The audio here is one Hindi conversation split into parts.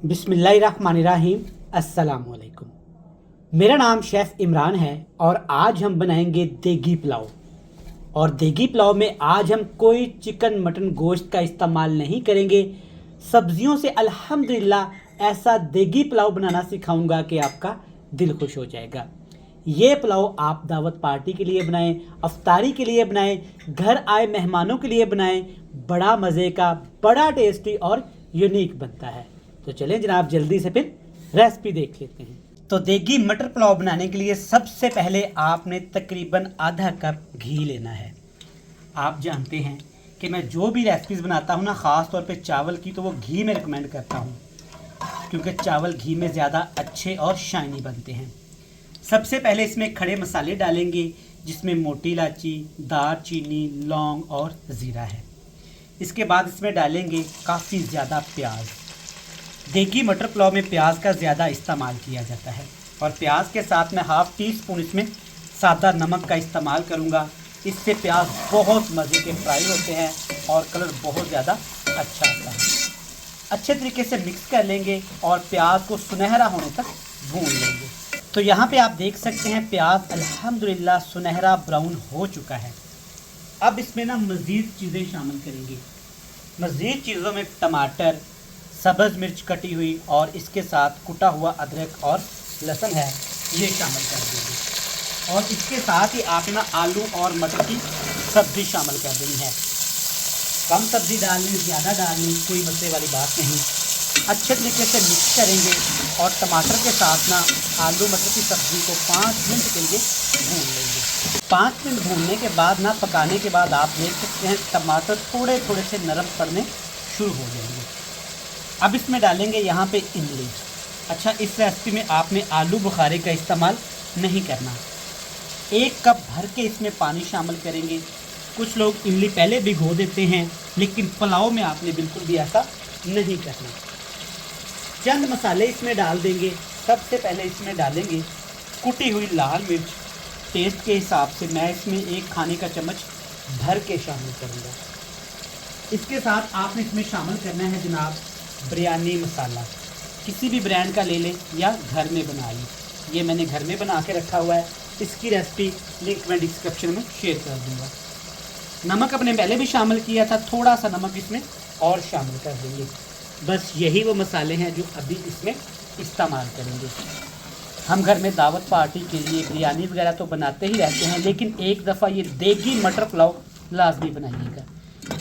बिस्मिल्लाहिर्रहमानिर्रहीम। अस्सलाम वालेकुम। मेरा नाम शेफ़ इमरान है और आज हम बनाएंगे देगी पुलाव। और देगी पुलाव में आज हम कोई चिकन मटन गोश्त का इस्तेमाल नहीं करेंगे। सब्जियों से अल्हम्दुलिल्लाह ऐसा देगी पुलाव बनाना सिखाऊंगा कि आपका दिल खुश हो जाएगा। ये पुलाव आप दावत पार्टी के लिए बनाएं, अफ्तारी के लिए बनाएं, घर आए मेहमानों के लिए बनाएं। बड़ा मज़े का, बड़ा टेस्टी और यूनिक बनता है। तो चलें जनाब, जल्दी से फिर रेसिपी देख लेते हैं। तो देगी मटर पुलाव बनाने के लिए सबसे पहले आपने तकरीबन आधा कप घी लेना है। आप जानते हैं कि मैं जो भी रेसिपीज़ बनाता हूँ ना, ख़ास तौर पे चावल की, तो वो घी में रिकमेंड करता हूँ क्योंकि चावल घी में ज़्यादा अच्छे और शाइनी बनते हैं। सबसे पहले इसमें खड़े मसाले डालेंगे, जिसमें मोटी इलायची, दालचीनी, लौंग और ज़ीरा है। इसके बाद इसमें डालेंगे काफ़ी ज़्यादा प्याज। देगी मटर पुलाव में प्याज का ज़्यादा इस्तेमाल किया जाता है और प्याज के साथ मैं हाफ़ टी स्पून इसमें सादा नमक का इस्तेमाल करूँगा। इससे प्याज बहुत मज़े के फ्राई होते हैं और कलर बहुत ज़्यादा अच्छा आता है। अच्छे तरीके से मिक्स कर लेंगे और प्याज को सुनहरा होने तक भून लेंगे। तो यहाँ पे आप देख सकते हैं प्याज अल्हम्दुलिल्लाह सुनहरा ब्राउन हो चुका है। अब इसमें ना मज़ीद चीज़ें शामिल करेंगे। मज़ीद चीज़ों में टमाटर, सब्ज़ मिर्च कटी हुई और इसके साथ कुटा हुआ अदरक और लहसुन है, ये शामिल कर देंगे। और इसके साथ ही आप ना आलू और मटर की सब्ज़ी शामिल कर देनी है। कम सब्ज़ी डालनी, ज़्यादा डालनी, कोई मसले वाली बात नहीं। अच्छे तरीके से मिक्स करेंगे और टमाटर के साथ ना आलू मटर की सब्ज़ी को 5 मिनट के लिए भून लेंगे। 5 मिनट भूनने के बाद ना, पकाने के बाद आप देख सकते हैं टमाटर थोड़े थोड़े से नरम पड़ने शुरू हो जाएंगे। अब इसमें डालेंगे यहाँ पे इमली। अच्छा, इस रेसिपी में आपने आलू बुखारे का इस्तेमाल नहीं करना। 1 कप भर के इसमें पानी शामिल करेंगे। कुछ लोग इमली पहले भिगो देते हैं, लेकिन पुलाव में आपने बिल्कुल भी ऐसा नहीं करना। चंद मसाले इसमें डाल देंगे। सबसे पहले इसमें डालेंगे कुटी हुई लाल मिर्च। टेस्ट के हिसाब से मैं इसमें 1 खाने का चम्मच भर के शामिल करूँगा। इसके साथ आपने इसमें शामिल करना है जनाब बिरयानी मसाला। किसी भी ब्रांड का ले लें या घर में बना लें। ये मैंने घर में बना के रखा हुआ है। इसकी रेसिपी लिंक मैं डिस्क्रिप्शन में शेयर कर दूँगा। नमक अपने पहले भी शामिल किया था, थोड़ा सा नमक इसमें और शामिल कर देंगे। बस यही वो मसाले हैं जो अभी इसमें इस्तेमाल करेंगे। हम घर में दावत पार्टी के लिए बिरयानी वगैरह तो बनाते ही रहते हैं, लेकिन एक दफ़ा ये देगी मटर पुलाव लाजमी बनाइएगा।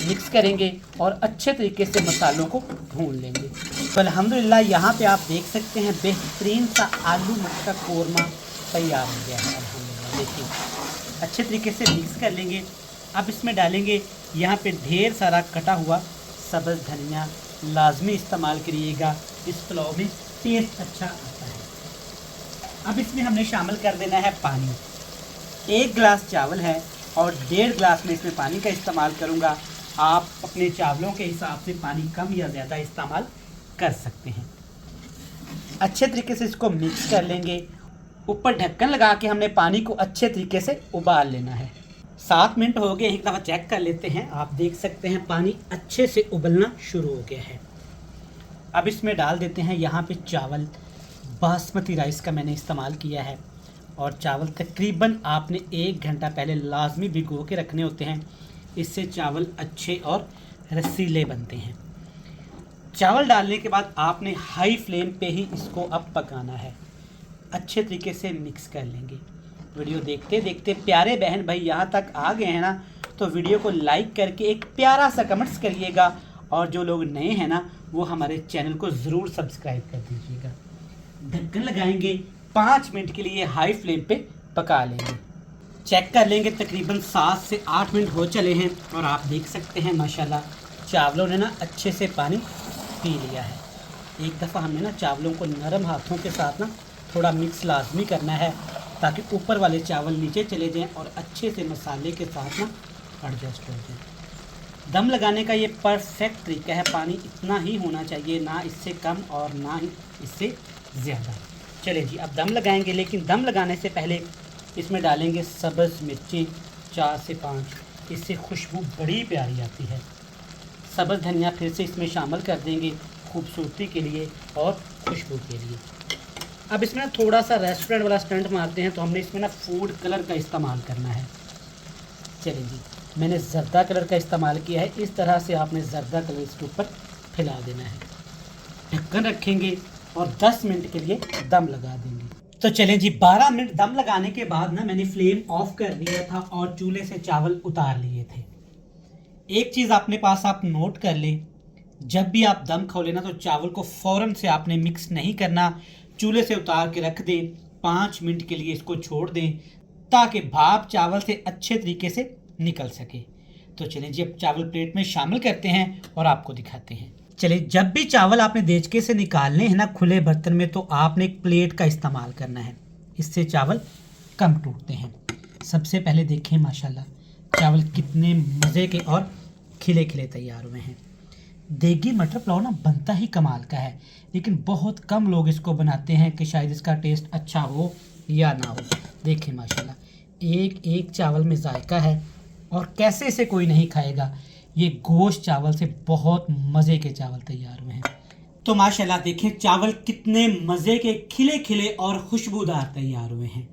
मिक्स करेंगे और अच्छे तरीके से मसालों को भून लेंगे। तो अल्हम्दुलिल्लाह यहाँ पे आप देख सकते हैं बेहतरीन सा आलू मटर का कोरमा तैयार हो गया है। अल्हम्दुलिल्लाह देखिए, अच्छे तरीके से मिक्स कर लेंगे। अब इसमें डालेंगे यहाँ पे ढेर सारा कटा हुआ सब्ज़ धनिया। लाजमी इस्तेमाल करिएगा, इस पुलाव में टेस्ट अच्छा आता है। अब इसमें हमने शामिल कर देना है पानी। 1 गिलास चावल है और 1.5 गिलास में इसमें पानी का इस्तेमाल करूँगा। आप अपने चावलों के हिसाब से पानी कम या ज़्यादा इस्तेमाल कर सकते हैं। अच्छे तरीके से इसको मिक्स कर लेंगे। ऊपर ढक्कन लगा के हमने पानी को अच्छे तरीके से उबाल लेना है। 7 मिनट हो गए, एक दफ़ा चेक कर लेते हैं। आप देख सकते हैं पानी अच्छे से उबलना शुरू हो गया है। अब इसमें डाल देते हैं यहाँ पे चावल। बासमती राइस का मैंने इस्तेमाल किया है और चावल तकरीबन आपने 1 घंटा पहले लाजमी भिगो के रखने होते हैं। इससे चावल अच्छे और रसीले बनते हैं। चावल डालने के बाद आपने हाई फ्लेम पे ही इसको अब पकाना है। अच्छे तरीके से मिक्स कर लेंगे। वीडियो देखते देखते प्यारे बहन भाई यहाँ तक आ गए हैं ना, तो वीडियो को लाइक करके एक प्यारा सा कमेंट्स करिएगा। और जो लोग नए हैं ना, वो हमारे चैनल को ज़रूर सब्सक्राइब कर दीजिएगा। ढक्कन लगाएंगे, 5 मिनट के लिए हाई फ्लेम पे पका लेंगे। चेक कर लेंगे, तकरीबन 7 से 8 मिनट हो चले हैं और आप देख सकते हैं माशाल्लाह चावलों ने ना अच्छे से पानी पी लिया है। एक दफ़ा हमने ना चावलों को नरम हाथों के साथ ना थोड़ा मिक्स लाजमी करना है, ताकि ऊपर वाले चावल नीचे चले जाएं और अच्छे से मसाले के साथ ना एडजस्ट हो जाए। दम लगाने का ये परफेक्ट तरीका है। पानी इतना ही होना चाहिए, ना इससे कम और ना ही इससे ज़्यादा। चले जी, अब दम लगाएंगे, लेकिन दम लगाने से पहले इसमें डालेंगे सब्ज़ मिर्ची 4 से 5। इससे खुशबू बड़ी प्यारी आती है। सब्ज़ धनिया फिर से इसमें शामिल कर देंगे। खूबसूरती के लिए और खुशबू के लिए। अब इसमें ना थोड़ा सा रेस्टोरेंट वाला स्टंट मारते हैं, तो हमने इसमें ना फूड कलर का इस्तेमाल करना है। चलिए जी, मैंने ज़र्दा कलर का इस्तेमाल किया है। इस तरह से आपने ज़र्दा कलर इसके ऊपर फैला देना है। ढक्कन रखेंगे और 10 मिनट के लिए दम लगा देंगे। तो चलें जी, 12 मिनट दम लगाने के बाद ना मैंने फ्लेम ऑफ कर दिया था और चूल्हे से चावल उतार लिए थे। एक चीज़ अपने पास आप नोट कर लें, जब भी आप दम खोलें ना तो चावल को फ़ौरन से आपने मिक्स नहीं करना, चूल्हे से उतार के रख दें, 5 मिनट के लिए इसको छोड़ दें ताकि भाप चावल से अच्छे तरीके से निकल सके। तो चलिए जी, अब चावल प्लेट में शामिल करते हैं और आपको दिखाते हैं। चलिए, जब भी चावल आपने देचके से निकालने हैं ना खुले बर्तन में, तो आपने एक प्लेट का इस्तेमाल करना है, इससे चावल कम टूटते हैं। सबसे पहले देखें माशाल्लाह चावल कितने मज़े के और खिले खिले तैयार हुए हैं। देगी मटर पुलाव ना बनता ही कमाल का है, लेकिन बहुत कम लोग इसको बनाते हैं कि शायद इसका टेस्ट अच्छा हो या ना हो। देखें माशाल्लाह एक एक चावल में जायका है और कैसे इसे कोई नहीं खाएगा। ये गोश्त चावल से बहुत मज़े के चावल तैयार हुए हैं। तो माशाल्लाह देखें चावल कितने मज़े के खिले खिले और खुशबूदार तैयार हुए हैं।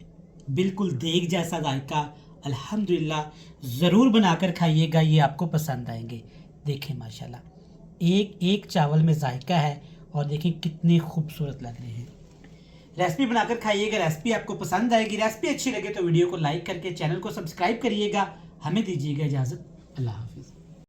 बिल्कुल देग जैसा जायका, अल्हम्दुलिल्लाह। ज़रूर बनाकर खाइएगा, ये आपको पसंद आएंगे। देखें माशाल्लाह एक एक चावल में जायका है और देखें कितने खूबसूरत लग रहे हैं। रेसिपी बनाकर खाइएगा, रेसिपी आपको पसंद आएगी। रेसिपी अच्छी लगे तो वीडियो को लाइक करके चैनल को सब्सक्राइब करिएगा। हमें दीजिएगा इजाज़त। अल्लाह हाफ़िज़।